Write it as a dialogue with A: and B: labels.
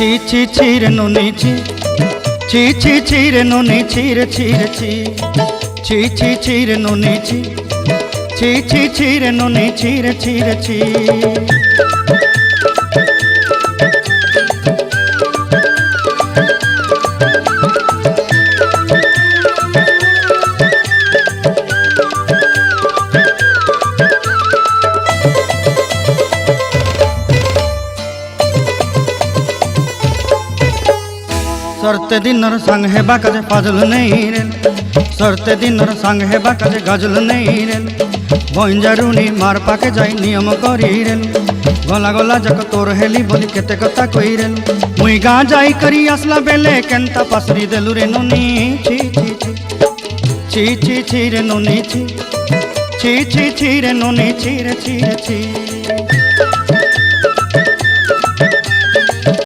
A: ছি ছি ছি রে নুনি ছি ছি ছি ছি রে নুনি ছি রে ছি রে ছি ছি ছি ছি রে নুনি ছি ছি ছি ছি রে নুনি ছি রে ছি রে ছি। सरते दिनर संग हेबा काजे फाजल नहीं रेल सरते दिनर संग हेबा काजे गजल नहीं रेल बंजारुनी मार पाके जाई नियम करी रेल गला गला जक तोर हेली बोली केते कथा कई रेल मुई गा जाई करी असला बेले केंता पासरी देलु रे नुनी छी छी छी छी छी छी रे नुनी छी छी छी छी रे नुनी छी रे छी रे छी।